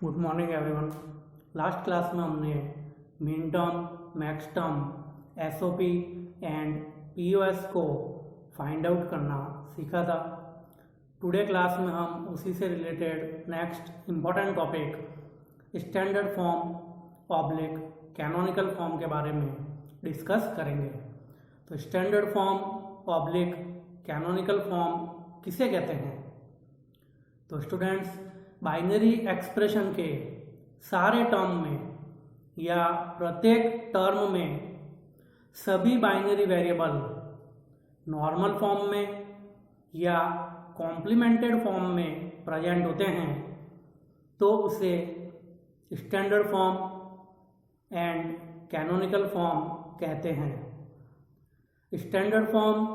Good morning everyone. Last class में हमने min term, max term, SOP and POS को find out करना सीखा था। टुडे क्लास में हम उसी से related next important topic standard form oblique canonical form के बारे में डिस्कस करेंगे। तो standard form oblique canonical form किसे कहते हैं? तो स्टूडेंट्स, बाइनरी एक्सप्रेशन के सारे टर्म में या प्रत्येक टर्म में सभी बाइनरी वेरिएबल नॉर्मल फॉर्म में या कॉम्प्लीमेंटेड फॉर्म में प्रेजेंट होते हैं तो उसे standard form and canonical form कहते हैं। स्टैंडर्ड फॉर्म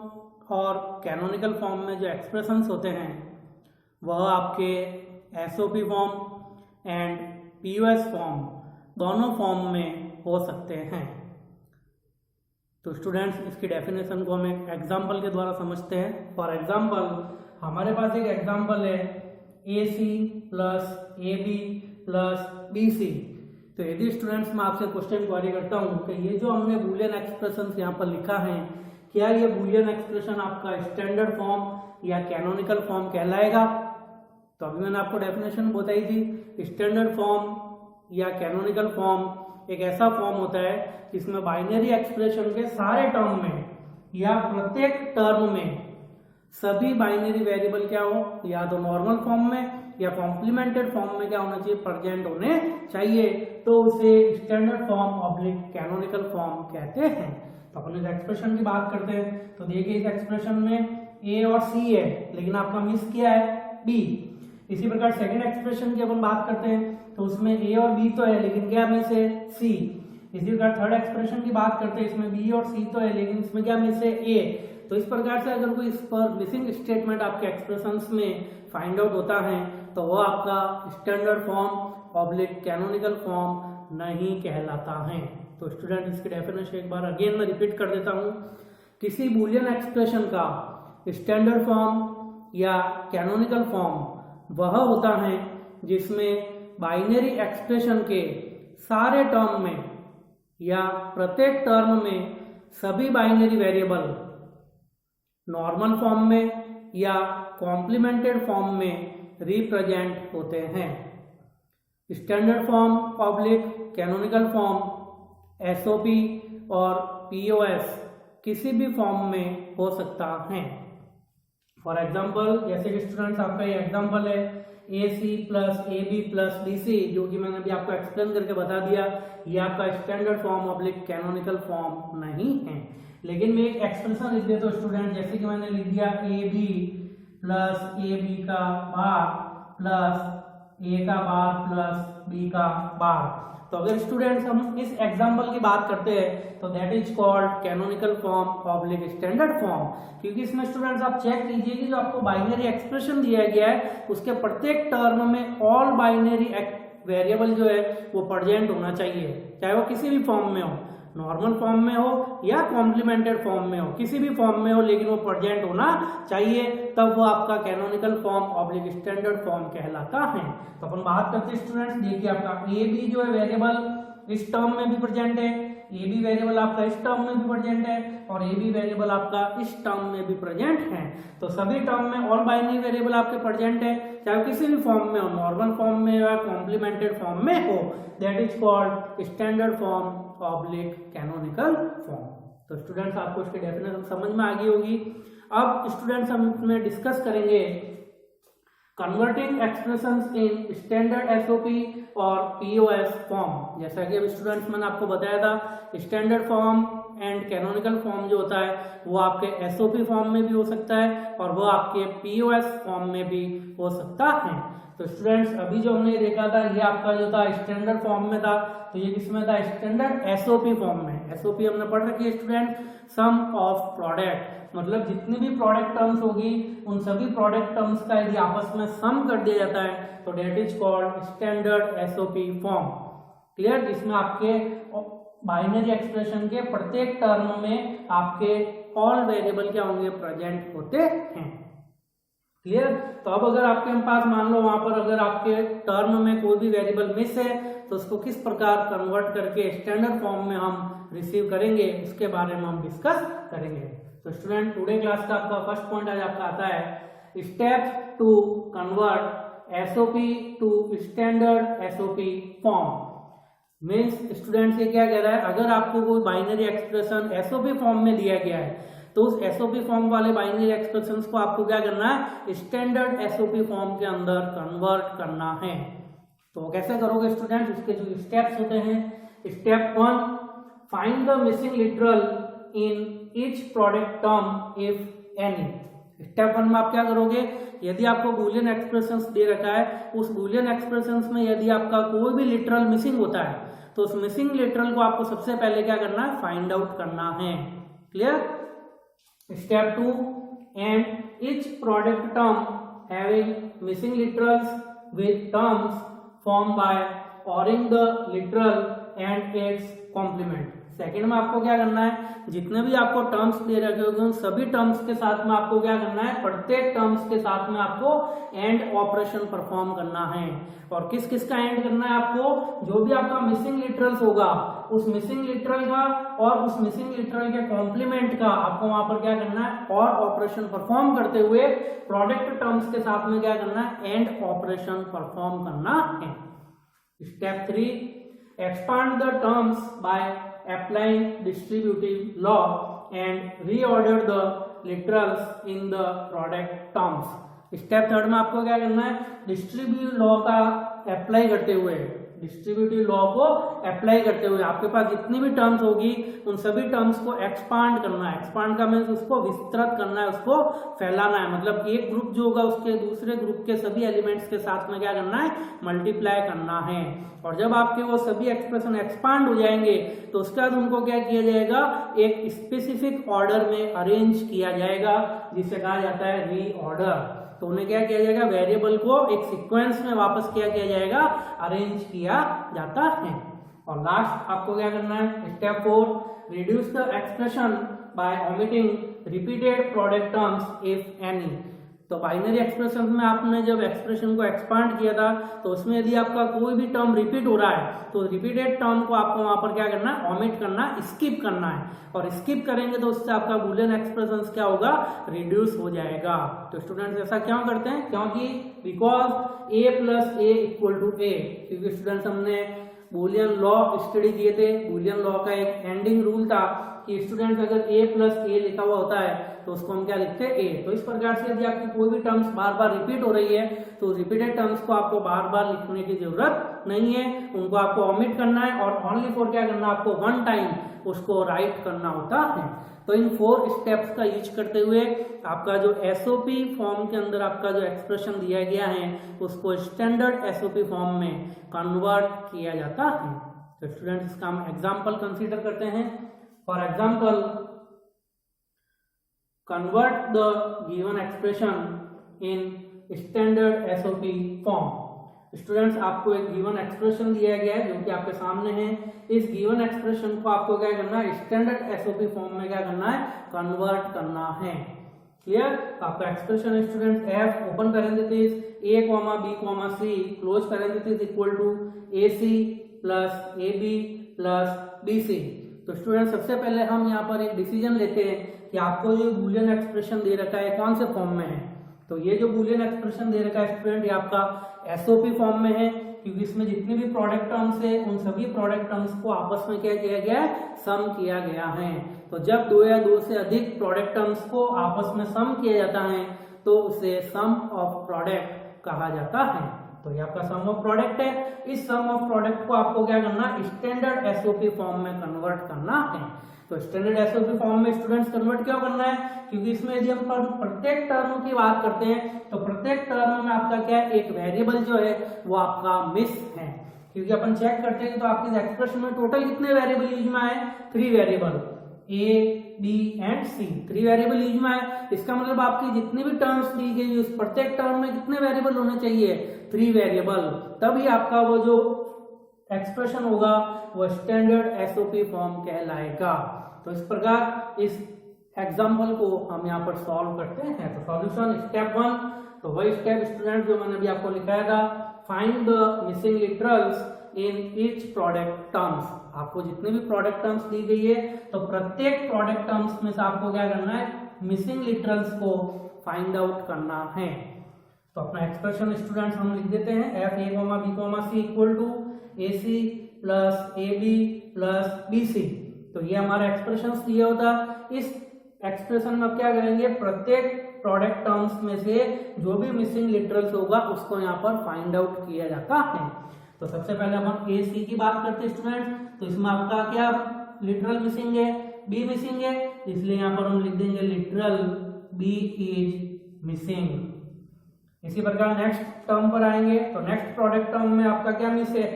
और कैनोनिकल फॉर्म में जो एक्सप्रेशंस होते हैं वह आपके SOP form and POS form दोनों फॉर्म में हो सकते हैं। तो स्टूडेंट्स, इसकी डेफिनेशन को हम एक एग्जांपल के द्वारा समझते हैं। फॉर एग्जांपल, हमारे पास एक एग्जांपल है AC plus AB plus BC। तो यदि स्टूडेंट्स मैं आपसे क्वेश्चन क्वेरी करता हूँ कि ये जो हमने बूलियन एक्सप्रेशन यहाँ पर लिखा है, क्या ये बूलियन एक्सप्रेशन आपका स्टैंडर्ड फॉर्म या कैनोनिकल फॉर्म कहलाएगा? तो अभी मैंने आपको डेफिनेशन बताई थी। स्टैंडर्ड फॉर्म या कैनोनिकल फॉर्म एक ऐसा फॉर्म होता है जिसमें बाइनरी एक्सप्रेशन के सारे टर्म में या प्रत्येक टर्म में सभी बाइनरी वेरिएबल क्या हो, या तो नॉर्मल फॉर्म में या कॉम्प्लीमेंटेड फॉर्म में क्या होना चाहिए, प्रेजेंट होने चाहिए। तो उसे standard form oblique canonical form कहते हैं। तो अपन इस एक्सप्रेशन की बात करते हैं। तो देखिए, इस एक्सप्रेशन में A और C है, लेकिन आपका मिस किया है B। इसी प्रकार सेकंड एक्सप्रेशन की अपन बात करते हैं तो उसमें A और B तो है, लेकिन क्या मिस है, C। इसी प्रकार थर्ड एक्सप्रेशन की बात करते हैं, इसमें B और C तो है, लेकिन इसमें क्या मिस है, A। तो इस प्रकार से अगर कोई इस पर मिसिंग स्टेटमेंट आपके एक्सप्रेशंस में फाइंड आउट होता है तो वह आपका standard form oblique canonical form नहीं कहलाता है। तो स्टूडेंट, इसकी डेफिनेशन एक बार अगेन मैं रिपीट कर देता हूँ। किसी बूलियन एक्सप्रेशन का स्टैंडर्ड फॉर्म या कैनोनिकल फॉर्म वह होता है जिसमें बाइनरी एक्सप्रेशन के सारे टर्म में या प्रत्येक टर्म में सभी बाइनरी वेरिएबल नॉर्मल फॉर्म में या कॉम्प्लीमेंटेड फॉर्म में रिप्रेजेंट होते हैं। Standard form oblique canonical form SOP और पीओएस किसी भी फॉर्म में हो सकता है। फॉर एग्जाम्पल, जैसे कि स्टूडेंट्स आपका ये एग्जाम्पल है AC plus AB plus BC, जो कि मैंने अभी आपको एक्सप्लेन करके बता दिया, ये आपका standard form oblique canonical form नहीं है। लेकिन मैं एक एक्सप्रेशन लिख देता हूँ स्टूडेंट, जैसे कि मैंने लिख दिया AB प्लस AB का बार प्लस A का बार प्लस B का बार। तो अगर स्टूडेंट्स हम इस एग्जांपल की बात करते हैं तो that is called canonical form oblique standard form, क्योंकि इसमें स्टूडेंट्स आप चेक कीजिए कि जो आपको बाइनरी एक्सप्रेशन दिया गया है उसके प्रत्येक टर्म में ऑल बाइनरी वेरिएबल जो है वो प्रेजेंट होना चाहिए, चाहे वो किसी भी फॉर्म में हो, नॉर्मल फॉर्म में हो या कॉम्प्लीमेंटेड फॉर्म में हो, किसी भी फॉर्म में हो, लेकिन वो प्रेजेंट होना चाहिए, तब वो आपका canonical form oblique standard form कहलाता है। तो अपन बात करते हैं स्टूडेंट्स, देखिए आपका AB जो है वेरिएबल इस टर्म में भी प्रेजेंट है, AB वेरिएबल आपका इस टर्म में भी प्रेजेंट है और AB वेरिएबल आपका इस टर्म में भी प्रेजेंट है। तो सभी टर्म में ऑल बाइनरी वेरिएबल आपके प्रेजेंट है, चाहे किसी भी फॉर्म में हो, नॉर्मल फॉर्म में या कॉम्प्लीमेंटेड फॉर्म में हो, that is called standard form oblique canonical form. तो स्टूडेंट्स, आपको इसकी डेफिनेशन समझ में आ गई होगी। अब स्टूडेंट्स, हम इसमें डिस्कस करेंगे converting expressions in standard SOP और पीओएस फॉर्म। जैसा कि अब स्टूडेंट्स मैंने आपको बताया था, standard form and canonical form जो होता है वो आपके एसओपी फॉर्म में भी हो सकता है और वो आपके पीओएस फॉर्म में भी हो सकता है। तो स्टूडेंट्स, अभी जो हमने देखा था ये आपका जो था स्टैंडर्ड फॉर्म में था, तो ये किसमें था, स्टैंडर्ड एसओपी फॉर्म में। एसओपी हमने पढ़ रखी है स्टूडेंट, सम ऑफ प्रोडक्ट, मतलब जितनी भी प्रोडक्ट टर्म्स होगी उन सभी प्रोडक्ट टर्म्स का यदि आपस में सम कर दिया जाता है तो that is called standard SOP form. Clear? जिसमें आपके बाइनरी एक्सप्रेशन के प्रत्येक टर्म में आपके ऑल वेरिएबल क्या होंगे, प्रेजेंट होते हैं। क्लियर। तो अब अगर आपके पास मान लो वहां पर अगर आपके टर्म में कोई भी वेरिएबल मिस है तो उसको किस प्रकार कन्वर्ट करके स्टैंडर्ड फॉर्म में हम रिसीव करेंगे उसके बारे में हम डिस्कस करेंगे। तो स्टूडेंट टुडे क्लास का आपका फर्स्ट पॉइंट आज आपका आता है steps to convert SOP to standard SOP form. Means student ये क्या कह रहा है, अगर आपको कोई बाइनरी एक्सप्रेशन एसओपी फॉर्म में दिया गया है तो उस एसओपी फॉर्म वाले बाइनरी एक्सप्रेशंस को आपको क्या करना है, स्टैंडर्ड एसओपी फॉर्म के अंदर कन्वर्ट करना है। तो कैसे करोगे स्टूडेंट, उसके जो स्टेप्स होते हैं, step 1 find the missing literal in each product term if any. Step 1 में आप क्या करोगे, यदि आपको बूलियन एक्सप्रेशंस दे रखा है, उस बूलियन एक्सप्रेशंस में यदि आपका कोई भी लिटरल मिसिंग होता है तो उस मिसिंग लिटरल को आपको सबसे पहले क्या करना है, फाइंड आउट करना है। Clear. Step 2 and each product term having missing literals with terms form by oring the literal and its complement. Second में आपको क्या करना है, जितने भी आपको टर्म्स दे रखे होंगे उन सभी टर्म्स के साथ में आपको क्या करना है, प्रत्येक टर्म्स के साथ में आपको एंड ऑपरेशन परफॉर्म करना है। और किस किस का एंड करना है आपको, जो भी आपका मिसिंग लिटरल्स होगा उस मिसिंग लिटरल का और उस मिसिंग लिटरल के कॉम्प्लीमेंट का आपको वहां पर क्या करना है, और ऑपरेशन परफॉर्म करते हुए प्रोडक्ट टर्म्स के साथ में क्या करना है, एंड ऑपरेशन परफॉर्म करना है। Step 3 expand the terms by applying distributive law and reorder the literals in the product terms। Step 3 में आपको क्या करना है, डिस्ट्रीब्यूटिव लॉ का अप्लाई करते हुए, डिस्ट्रीब्यूटिव लॉ को अप्लाई करते हुए आपके पास जितनी भी टर्म्स होगी उन सभी टर्म्स को एक्सपांड करना है। एक्सपांड का मीन्स उसको विस्तृत करना है, उसको फैलाना है, मतलब एक ग्रुप जो होगा उसके दूसरे ग्रुप के सभी एलिमेंट्स के साथ में क्या करना है, मल्टीप्लाई करना है। और जब आपके वो सभी एक्सप्रेशन एक्सपांड हो जाएंगे तो उसके बाद उनको क्या किया जाएगा, एक स्पेसिफिक ऑर्डर में अरेंज किया जाएगा जिसे कहा जाता है रीऑर्डर। तो उन्हें क्या किया जाएगा, वेरिएबल को एक सीक्वेंस में वापस क्या किया जाएगा, अरेंज किया जाता है। और लास्ट आपको क्या करना है, step 4 reduce the expression by omitting repeated product terms if any. तो बाइनरी एक्सप्रेशन में आपने जब एक्सप्रेशन को एक्सपांड किया था तो उसमें यदि आपका कोई भी टर्म रिपीट हो रहा है तो रिपीटेड टर्म को आपको वहां पर क्या करना है, ओमिट करना, स्किप करना है। और स्किप करेंगे तो उससे आपका बूलियन एक्सप्रेशन क्या होगा, रिड्यूस हो जाएगा। तो स्टूडेंट्स ऐसा क्यों करते हैं, क्योंकि because a plus a equal to a, क्योंकि स्टूडेंट्स हमने बूलियन लॉ स्टडी किए थे। बूलियन लॉ का एक एंडिंग रूल था कि स्टूडेंट्स अगर a प्लस a लिखा हुआ होता है तो उसको हम क्या लिखते हैं, a। तो इस प्रकार से यदि आपकी कोई भी टर्म्स बार बार रिपीट हो रही है तो रिपीटेड टर्म्स को आपको बार बार लिखने की जरूरत नहीं है, उनको आपको ओमिट करना है और ओनली फॉर क्या करना है, आपको वन टाइम उसको राइट करना होता है। तो इन 4 स्टेप्स का यूज करते हुए आपका जो एसओपी फॉर्म के अंदर आपका जो एक्सप्रेशन दिया गया है उसको स्टैंडर्ड एसओपी फॉर्म में कन्वर्ट किया जाता है। तो स्टूडेंट्स इसका हम एग्जाम्पल कंसीडर करते हैं। For example convert the given expression in standard SOP form। Students आपको एक गिवन एक्सप्रेशन दिया गया है जो कि आपके सामने है। इस गिवन एक्सप्रेशन को आपको क्या करना है, स्टैंडर्ड एसओपी फॉर्म में क्या करना है, कन्वर्ट करना है। क्लियर। आपका expression student f open parenthesis a, b, c close parenthesis equal to ac plus ab plus bc। तो स्टूडेंट सबसे पहले हम यहाँ पर एक डिसीजन लेते हैं कि आपको जो बूलियन एक्सप्रेशन दे रखा है कौन से फॉर्म में है। तो ये जो बूलियन एक्सप्रेशन दे रखा है स्टूडेंट ये आपका एसओपी फॉर्म में है, क्योंकि इसमें जितने भी प्रोडक्ट टर्म्स है उन सभी प्रोडक्ट टर्म्स को आपस में क्या किया गया है, सम किया गया है। तो जब 2 या 2 से अधिक प्रोडक्ट टर्म्स को आपस में सम किया जाता है तो उसे सम ऑफ प्रोडक्ट कहा जाता है। तो ये आपका सम ऑफ प्रोडक्ट है। इस सम ऑफ प्रोडक्ट को आपको क्या करना है, स्टैंडर्ड एसओपी फॉर्म में कन्वर्ट करना है। तो स्टैंडर्ड एसओपी फॉर्म में स्टूडेंट्स कन्वर्ट क्यों करना है, क्योंकि इसमें यदि हम प्रत्येक टर्म की बात करते हैं तो प्रत्येक टर्म में आपका क्या है, एक वेरिएबल जो है वो आपका मिस है। क्योंकि अपन चेक करते हैं तो आपके एक्सप्रेशन में टोटल कितने वेरिएबल यूज में आए, 3 variable a, b and c, 3 variable use में आए। इसका मतलब आपकी जितनी भी टर्म्स दी गई उस प्रत्येक टर्म में कितने वेरिएबल होने चाहिए, 3 वेरिएबल, तभी आपका वो जो एक्सप्रेशन होगा वो स्टैंडर्ड एसओपी फॉर्म कहलाएगा। तो इस प्रकार इस एग्जाम्पल को हम यहाँ पर सॉल्व करते हैं। तो सॉल्यूशन स्टेप 1 तो वही स्टेप स्टूडेंट जो मैंने अभी आपको लिखाया था, find the missing literals in each product terms. आपको जितने भी प्रोडक्ट टर्म्स दी गई है तो प्रत्येक प्रोडक्ट टर्म्स में से आपको क्या करना है, मिसिंग लिटरल्स को फाइंड आउट करना है। तो अपना एक्सप्रेशन स्टूडेंट्स हम लिख देते हैं, F A comma B comma C equal to A C plus A B plus B C. तो ये हमारा एक्सप्रेशन दिया होता। इस एक्सप्रेशन में क्या करेंगे, प्रत्येक प्रोडक्ट टर्म्स में से जो भी मिसिंग लिटरल्स होगा उसको यहाँ पर फाइंड आउट किया जाता है। तो सबसे पहले हम ए सी की बात करते हैं स्टूडेंट। तो इसमें आपका क्या लिटरल मिसिंग है, बी मिसिंग है, इसलिए यहाँ पर हम लिख देंगे लिटरल बी इज मिसिंग। इसी प्रकार नेक्स्ट टर्म पर आएंगे तो नेक्स्ट प्रोडक्ट टर्म में आपका क्या मिस है,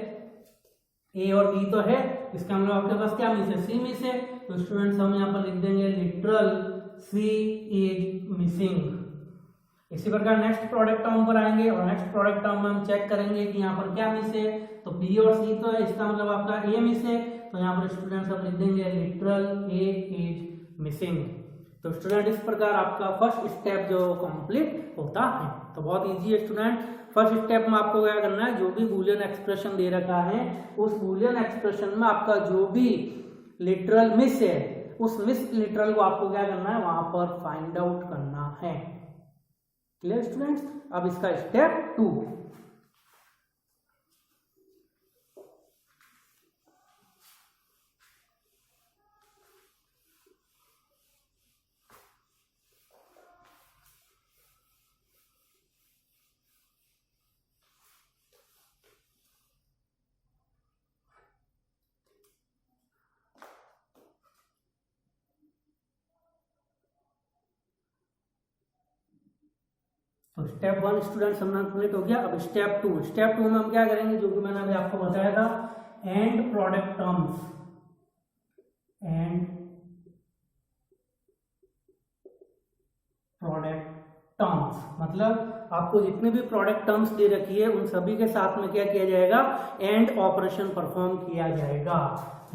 ए और बी तो है, इसका मतलब आपके पास क्या मिस है, सी मिस है। तो स्टूडेंट्स हम यहाँ पर लिख देंगे लिटरल सी इज मिसिंग। इसी प्रकार नेक्स्ट प्रोडक्ट टर्म पर आएंगे और नेक्स्ट प्रोडक्ट टर्म में हम चेक करेंगे कि यहाँ पर क्या मिस है। तो बी और सी तो है, इसका मतलब आपका ए मिस है। तो यहाँ पर स्टूडेंट्स हम लिख देंगे लिटरल ए इज मिसिंग। तो स्टूडेंट इस प्रकार आपका फर्स्ट स्टेप जो कंप्लीट होता है। तो बहुत इजी है स्टूडेंट। फर्स्ट स्टेप में आपको क्या करना है, जो भी बूलियन एक्सप्रेशन दे रखा है उस बूलियन एक्सप्रेशन में आपका जो भी लिटरल मिस है उस मिस लिटरल को आपको क्या करना है, वहां पर फाइंड आउट करना है। Clear students. अब इसका स्टेप 2। तो स्टेप 1 स्टूडेंट्स हमने कंप्लीट हो गया। अब स्टेप 2। स्टेप 2 में हम क्या करेंगे, जो कि मैंने अभी आपको बताया था, and product terms. And product terms मतलब आपको जितने भी प्रोडक्ट टर्म्स दे रखी है उन सभी के साथ में क्या किया जाएगा, एंड ऑपरेशन परफॉर्म किया जाएगा।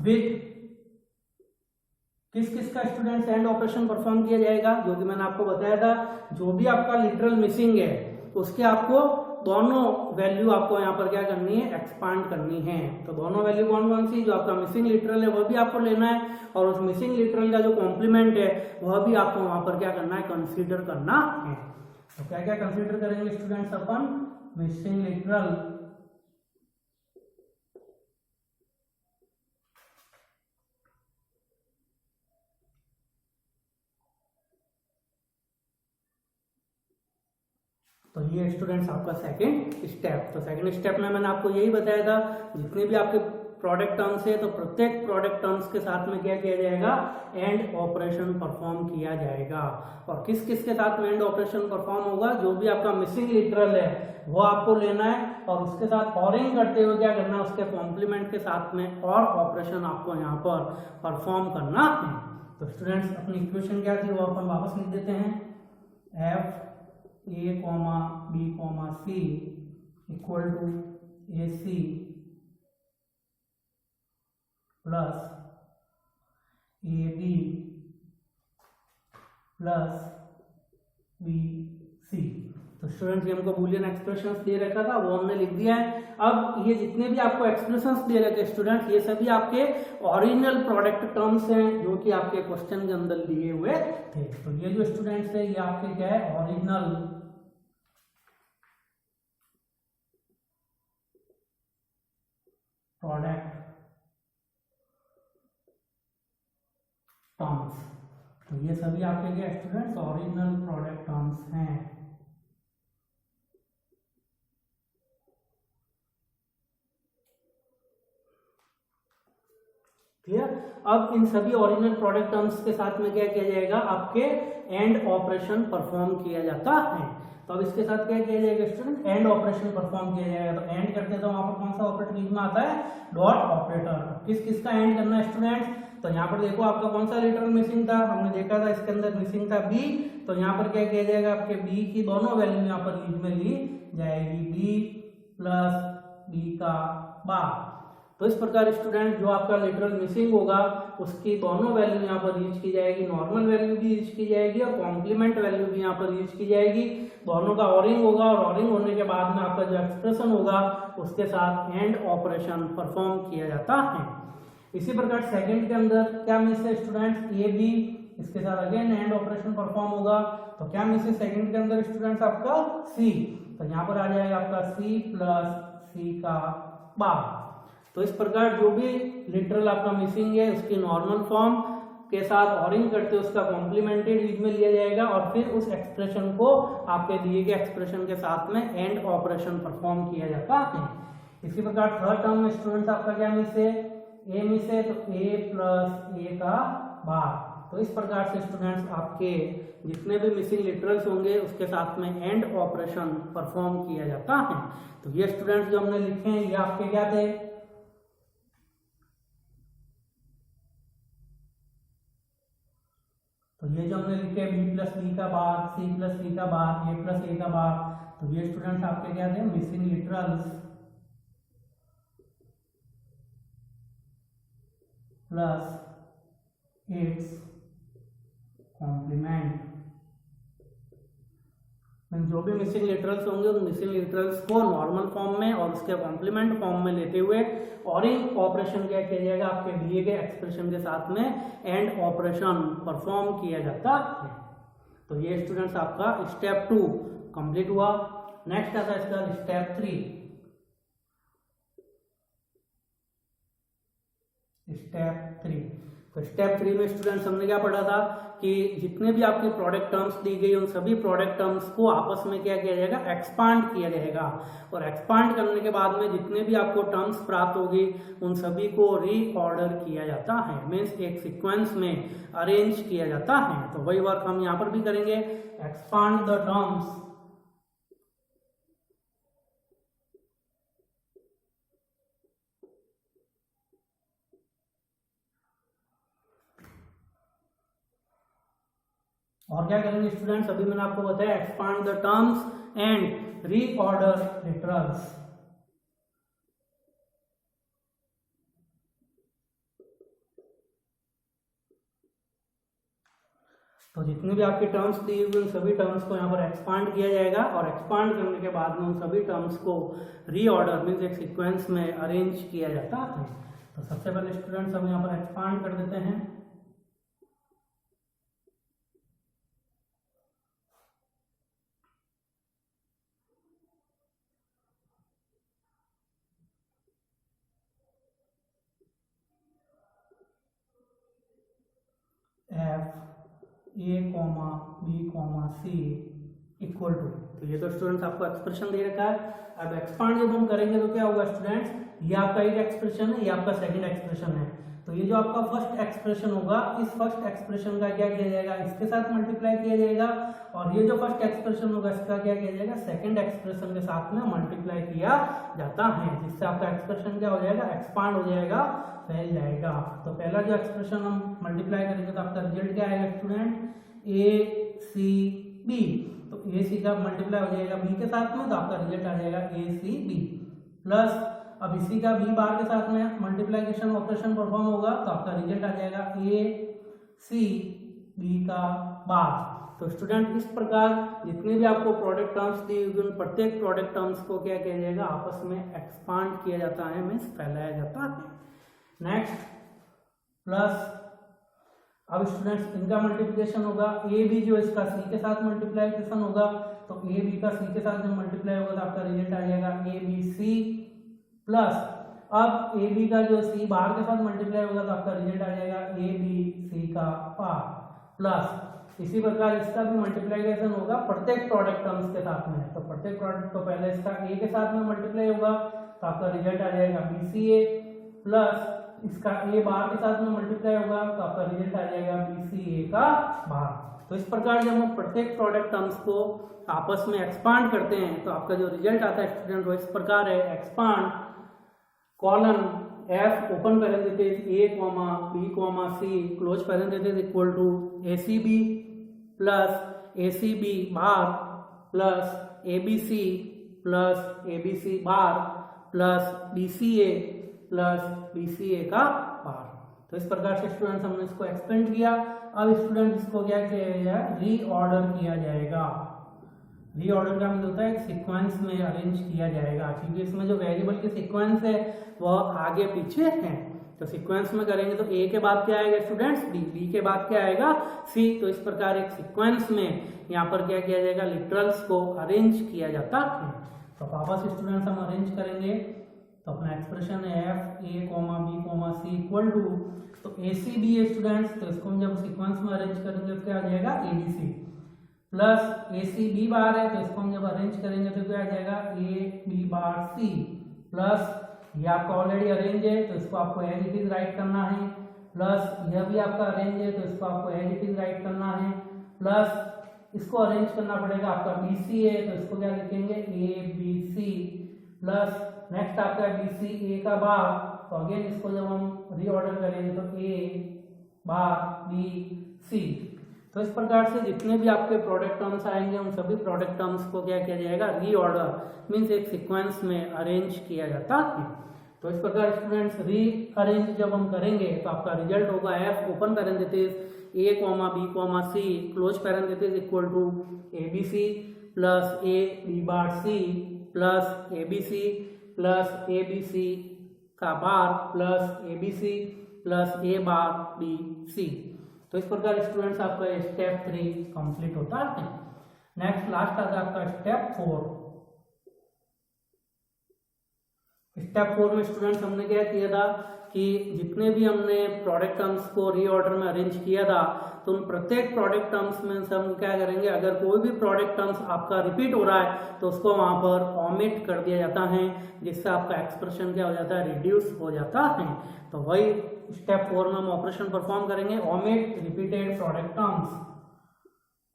विद किस किस का स्टूडेंट्स एंड ऑपरेशन परफॉर्म किया जाएगा, जो कि मैंने आपको बताया था, जो भी आपका लिटरल मिसिंग है उसके आपको दोनों वैल्यू आपको यहाँ पर क्या करनी है, एक्सपांड करनी है। तो दोनों वैल्यू कौन कौन सी, जो आपका मिसिंग लिटरल है वह भी आपको लेना है और उस मिसिंग लिटरल का जो कॉम्प्लीमेंट है वह भी आपको वहां पर क्या करना है, कंसीडर करना है। तो क्या क्या कंसीडर करेंगे स्टूडेंट्स अपन, मिसिंग लिटरल, तो ये स्टूडेंट्स आपका सेकंड स्टेप। तो सेकंड स्टेप में मैंने आपको यही बताया था, जितने भी आपके प्रोडक्ट टर्म्स है तो प्रत्येक प्रोडक्ट टर्म्स के साथ में क्या किया जाएगा, एंड ऑपरेशन परफॉर्म किया जाएगा। और किस किस के साथ में एंड ऑपरेशन परफॉर्म होगा, जो भी आपका मिसिंग लिटरल है वो आपको लेना है और उसके साथ ऑरिंग करते हुए क्या करना है, उसके कॉम्प्लीमेंट के साथ में और ऑपरेशन आपको यहाँ पर परफॉर्म करना है। तो स्टूडेंट्स अपनी इक्वेशन क्या थी वो अपन वापस लिख देते हैं, F A comma B comma C equal to A C plus A B plus B C. तो स्टूडेंट्स ये हमको बूलियन एक्सप्रेशंस दे रखा था वो हमने लिख दिया है। अब ये जितने भी आपको एक्सप्रेशंस दे रखे स्टूडेंट्स, ये सभी आपके ओरिजिनल प्रोडक्ट टर्म्स हैं जो कि आपके क्वेश्चन के अंदर दिए हुए थे। तो ये जो स्टूडेंट्स है ये आपके क्या है, ओरिजिनल प्रोडक्ट टर्म्स। तो ये सभी आपके क्या स्टूडेंट्स, ओरिजिनल प्रोडक्ट टर्म्स हैं। क्लियर। अब इन सभी ओरिजिनल प्रोडक्ट टर्म्स के साथ में क्या किया जाएगा, आपके एंड ऑपरेशन परफॉर्म किया जाता है। तो अब इसके साथ क्या किया जाएगा स्टूडेंट, एंड ऑपरेशन परफॉर्म किया जाएगा। तो एंड करते तो वहां पर कौन सा ऑपरेटर यूज में आता है, डॉट ऑपरेटर। किस किस का एंड करना है स्टूडेंट, तो यहाँ पर देखो आपका कौन सा लिटरल मिसिंग था, हमने देखा था इसके अंदर मिसिंग था बी। तो यहाँ पर क्या किया जाएगा, आपके बी की दोनों वैल्यू यहाँ पर यूज में ली जाएगी, बी प्लस बी का बार। तो इस प्रकार स्टूडेंट जो आपका लिटरल मिसिंग होगा उसकी दोनों वैल्यू यहाँ पर रीच की जाएगी, नॉर्मल वैल्यू भी रीच की जाएगी और कॉम्प्लीमेंट वैल्यू भी यहाँ पर रीच की जाएगी। दोनों का ऑरिंग होगा और ऑरिंग होने के बाद में आपका जो एक्सप्रेशन होगा उसके साथ एंड ऑपरेशन परफॉर्म किया जाता है। इसी प्रकार सेकंड के अंदर क्या मिस है स्टूडेंट्स, ए बी, इसके साथ अगेन एंड ऑपरेशन परफॉर्म होगा। तो क्या मिस है सेकंड के अंदर स्टूडेंट्स, आपका सी। तो यहाँ पर आ जाएगा आपका सी प्लस सी का बार। तो इस प्रकार जो भी लिटरल आपका मिसिंग है उसकी नॉर्मल फॉर्म के साथ ऑरिंग करते उसका कॉम्प्लीमेंटेड यूज में लिया जाएगा और फिर उस एक्सप्रेशन को आपके दिए गए एक्सप्रेशन के साथ में एंड ऑपरेशन परफॉर्म किया जाता है। इसी प्रकार थर्ड टर्म में स्टूडेंट्स आपका क्या मिस है, ए मिस है, तो ए प्लस ए का बार। तो इस प्रकार से स्टूडेंट्स आपके जितने भी मिसिंग लिटरल्स होंगे उसके साथ में एंड ऑपरेशन परफॉर्म किया जाता है। तो ये स्टूडेंट्स जो हमने लिखे हैं ये आपके क्या थे, तो ये जो हमने लिखे बी प्लस बी का बार, सी प्लस सी का बार, ए प्लस ए का बार, तो ये स्टूडेंट्स आपके क्या थे, missing literals plus its complement. जो भी मिसिंग लिटरल्स होंगे उन मिसिंग लिटरल्स को नॉर्मल फॉर्म में और उसके कॉम्प्लीमेंट फॉर्म में लेते हुए ऑरिंग ऑपरेशन क्या किया जाएगा, आपके दिए गए एक्सप्रेशन के साथ में एंड ऑपरेशन परफॉर्म किया जाता है। तो ये स्टूडेंट्स आपका स्टेप 2 कंप्लीट हुआ। नेक्स्ट आता है इसका स्टेप 3। स्टेप 3, तो स्टेप 3 में स्टूडेंट्स हमने क्या पढ़ा था कि जितने भी आपकी प्रोडक्ट टर्म्स दी गई उन सभी प्रोडक्ट टर्म्स को आपस में क्या किया जाएगा, एक्सपांड किया जाएगा और एक्सपांड करने के बाद में जितने भी आपको टर्म्स प्राप्त होगी उन सभी को रीऑर्डर किया जाता है, मीन्स एक सीक्वेंस में अरेंज किया जाता है। तो वही वर्क हम यहाँ पर भी करेंगे, एक्सपांड द टर्म्स और क्या करेंगे स्टूडेंट्स, अभी मैंने आपको बताया expand the terms and reorder literals. तो जितने भी आपके टर्म्स दिए हुए उन सभी टर्म्स को यहाँ पर एक्सपांड किया जाएगा और एक्सपांड करने के बाद में उन सभी टर्म्स को रीऑर्डर मीन्स एक सीक्वेंस में अरेंज किया जाता है। तो सबसे पहले स्टूडेंट्स हम यहाँ पर एक्सपांड कर देते हैं। F A comma B comma C equal to, तो ये तो स्टूडेंट्स आपको एक्सप्रेशन दे रखा है। अब एक्सपांड जब हम करेंगे तो क्या होगा स्टूडेंट्स, ये आपका एक एक्सप्रेशन है, ये आपका सेकंड एक्सप्रेशन है। तो ये जो आपका फर्स्ट एक्सप्रेशन होगा इस फर्स्ट एक्सप्रेशन का क्या किया जाएगा, इसके साथ मल्टीप्लाई किया जाएगा और ये जो फर्स्ट एक्सप्रेशन होगा इसका क्या किया जाएगा, सेकंड एक्सप्रेशन के साथ में मल्टीप्लाई किया जाता है, जिससे आपका एक्सप्रेशन क्या हो जाएगा, एक्सपांड हो जाएगा, फैल जाएगा। तो पहला जो एक्सप्रेशन हम मल्टीप्लाई करेंगे तो आपका रिजल्ट क्या आएगा स्टूडेंट, ए सी बी। तो ए सी का मल्टीप्लाई हो जाएगा बी के साथ में तो आपका रिजल्ट आ जाएगा ए सी बी प्लस, अब इसी का बी बार के साथ में मल्टीप्लिकेशन ऑपरेशन परफॉर्म होगा तो आपका रिजल्ट आ जाएगा ए सी बी का बार। तो स्टूडेंट इस प्रकार जितने भी आपको प्रोडक्ट टर्म्स दी हुई उन प्रत्येक प्रोडक्ट टर्म्स को क्या किया जाएगा, आपस में एक्सपांड किया जाता है, मीन्स फैलाया जाता है। नेक्स्ट प्लस, अब स्टूडेंट्स इनका मल्टीप्लिकेशन होगा, ए बी जो इसका सी के साथ मल्टीप्लिकेशन होगा तो ए बी का सी के साथ जब मल्टीप्लाई होगा तो आपका रिजल्ट आ जाएगा ए बी सी प्लस, अब ए बी का जो सी बाहर के साथ मल्टीप्लाई होगा तो आपका रिजल्ट आ जाएगा ए बी सी का पार प्लस, इसी प्रकार इसका भी मल्टीप्लिकेशन होगा प्रत्येक प्रोडक्ट टर्म्स के साथ में। तो प्रत्येक प्रोडक्ट तो पहले इसका ए के साथ में मल्टीप्लाई होगा तो आपका रिजल्ट आ जाएगा बी सी ए प्लस, इसका ए बार के साथ में मल्टीप्लाई होगा तो आपका रिजल्ट आ जाएगा बी सी ए का बार। तो इस प्रकार जब हम प्रत्येक प्रोडक्ट टर्म्स को आपस में एक्सपांड करते हैं तो आपका जो रिजल्ट आता है स्टूडेंट वो इस प्रकार है, expand colon F open parenthesis A comma B comma C close parenthesis equal to A C B plus A C B bar plus A B C plus A B C bar plus B C A plus BCA का बार। तो इस प्रकार से students हमने इसको expand किया। अब student इसको क्या किया जाएगा, रीऑर्डर किया जाएगा। रीऑर्डर का मतलब होता है सीक्वेंस में अरेंज किया जाएगा, क्योंकि इसमें जो वेरिएबल के सीक्वेंस है वह आगे पीछे हैं। तो सीक्वेंस में करेंगे तो A के बाद क्या आएगा स्टूडेंट्स, B के बाद क्या आएगा, C। तो इस प्रकार एक सीक्वेंस में यहाँ पर क्या किया जाएगा, लिटरल्स को अरेंज किया जाता है। तो वापस स्टूडेंट्स हम अरेंज करेंगे तो अपना एक्सप्रेशन है f a, b, c equal to, तो ACB है स्टूडेंट्स, तो इसको हम जब सीक्वेंस में अरेंज करेंगे तो क्या आ जाएगा ABC, प्लस ACB बार है, तो इसको हम जब अरेंज करेंगे तो क्या आ जाएगा AB बार C, प्लस ये आपका ऑलरेडी अरेंज है तो इसको आपको एज इट इज राइट करना है, प्लस यह भी आपका अरेंज है तो इसको आपको एज इट इज राइट करना है, प्लस इसको अरेंज करना पड़ेगा, आपका BC है तो इसको क्या लिखेंगे ABC, प्लस नेक्स्ट आपका BC A का बार, तो अगेन इसको जब हम रीऑर्डर करेंगे तो A बार B C। तो इस प्रकार से जितने भी आपके प्रोडक्ट टर्म्स आएंगे उन सभी प्रोडक्ट टर्म्स को क्या किया जाएगा, रीऑर्डर मींस एक सीक्वेंस में अरेंज किया जाता है। तो इस प्रकार स्टूडेंट्स री अरेंज जब हम करेंगे तो आपका रिजल्ट होगा f open parenthesis a, b, c close parenthesis equal to ABC plus a b bar c plus ABC plus ABC का bar plus ABC plus a bar BC। तो इस प्रकार स्टूडेंट्स आपका स्टेप 3 कंप्लीट होता है। Next last आता है आपका स्टेप 4। स्टेप 4 में स्टूडेंट्स हमने क्या किया था कि जितने भी हमने प्रोडक्ट टर्म्स को रीऑर्डर में अरेंज किया था तो उन प्रत्येक प्रोडक्ट टर्म्स में से हम क्या करेंगे, अगर कोई भी प्रोडक्ट टर्म्स आपका रिपीट हो रहा है तो उसको वहां पर ओमिट कर दिया जाता है, जिससे आपका एक्सप्रेशन क्या हो जाता है, रिड्यूस हो जाता है। तो वही स्टेप 4 में हम ऑपरेशन परफॉर्म करेंगे, omit repeated product terms,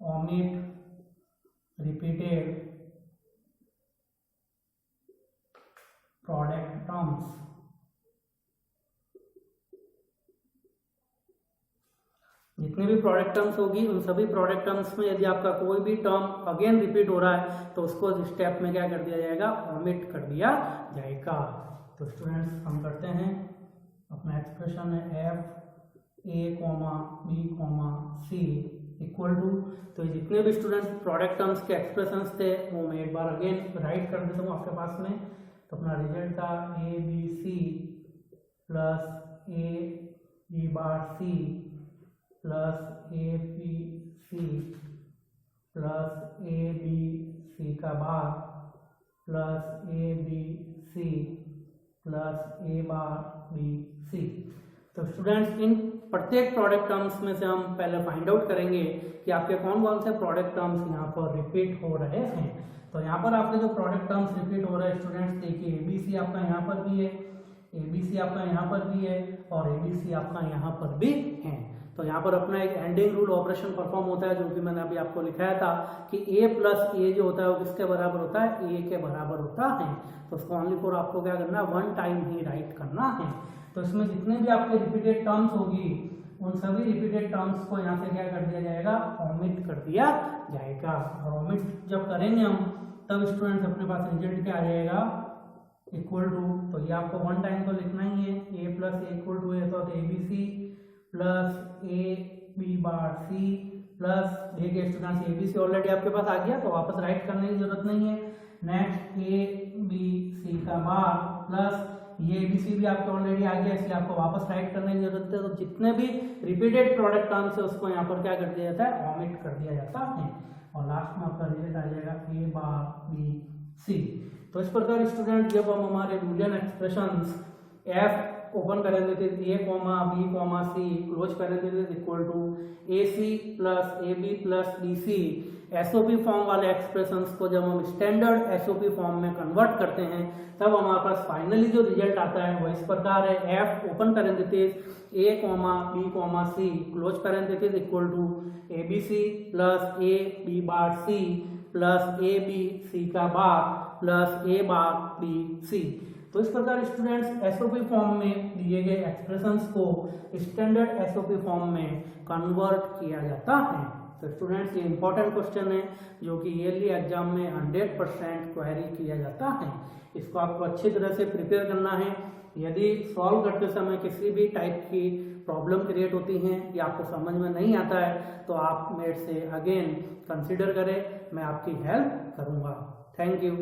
omit repeated product terms. जितने भी प्रोडक्ट टर्म्स होगी उन सभी प्रोडक्ट टर्म्स में यदि आपका कोई भी टर्म अगेन रिपीट हो रहा है तो उसको स्टेप में क्या कर दिया जाएगा, ओमिट कर दिया जाएगा। तो स्टूडेंट्स हम करते हैं, अपना एक्सप्रेशन है f a, b, c equal to, तो जितने भी स्टूडेंट्स प्रोडक्ट टर्म्स के एक्सप्रेशंस थे वो मैं एक बार अगेन राइट कर देता हूँ आपके पास में। तो अपना रिजल्ट था ABC plus AB bar C plus ABC plus ABC का bar plus ABC plus A bar BC। तो स्टूडेंट्स इन प्रत्येक प्रोडक्ट टर्म्स में से हम पहले फाइंड आउट करेंगे कि आपके कौन कौन से प्रोडक्ट टर्म्स यहाँ पर रिपीट हो रहे हैं। तो यहाँ पर आपके जो प्रोडक्ट टर्म्स रिपीट हो रहे हैं स्टूडेंट्स देखिए, ABC आपका यहाँ पर भी है, ABC आपका यहाँ पर भी है और ABC आपका यहाँ पर भी है। तो यहाँ पर अपना एक एंडिंग रूल ऑपरेशन परफॉर्म होता है, जो कि मैंने अभी आपको लिखाया था कि A प्लस A जो होता है वो किसके बराबर होता है, A के बराबर होता है। तो उसको ओनली फॉर आपको क्या करना है, वन टाइम ही राइट करना है। तो इसमें जितने भी आपके रिपीटेड टर्म्स होगी उन सभी रिपीटेड टर्म्स को यहाँ से क्या कर दिया जाएगा, ओमिट कर दिया जाएगा। और ओमिट जब करेंगे हम तब स्टूडेंट्स अपने पास रिजल्ट क्या आ जाएगा, इक्वल टू, तो ये आपको वन टाइम तो लिखना ही है, A plus A equal to है, तो ABC plus AB bar C plus, देखिए स्टूडेंट्स ABC ऑलरेडी आपके पास आ गया तो वापस राइट करने की जरूरत नहीं है। नेक्स्ट ABC का बार प्लस ये ABC भी आपको ऑलरेडी आ गया, इसलिए आपको वापस राइट करने की जरूरत है। तो जितने भी रिपीटेड प्रोडक्ट टर्म्स है उसको यहाँ पर क्या कर दिया जाता है, ओमिट कर दिया जाता है और लास्ट में आपका रिजल्ट आ जाएगा A बार BC। तो इस प्रकार स्टूडेंट जब हम हमारे Boolean expressions f open parenthesis a, b, c close parenthesis equal to AC plus AB plus BC SOP form वाले एक्सप्रेशंस को जब हम स्टैंडर्ड SOP फॉर्म में कन्वर्ट करते हैं तब हमारे पास फाइनली जो रिजल्ट आता है वो इस प्रकार है, f open parenthesis a, b, c close parenthesis equal to ABC plus AB bar C plus ABC का bar plus A bar BC। तो इस प्रकार स्टूडेंट्स एसओपी फॉर्म में दिए गए एक्सप्रेशंस को स्टैंडर्ड एसओपी फॉर्म में कन्वर्ट किया जाता है। तो स्टूडेंट्स ये इंपॉर्टेंट क्वेश्चन है जो कि ईयरली एग्जाम में 100% क्वेरी किया जाता है। इसको आपको अच्छी तरह से प्रिपेयर करना है यदि सॉल्व करते समय किसी भी टाइप की प्रॉब्लम क्रिएट होती हैं या आपको समझ में नहीं आता है तो आप मेरे से अगेन कंसिडर करें, मैं आपकी हेल्प करूँगा। Thank you.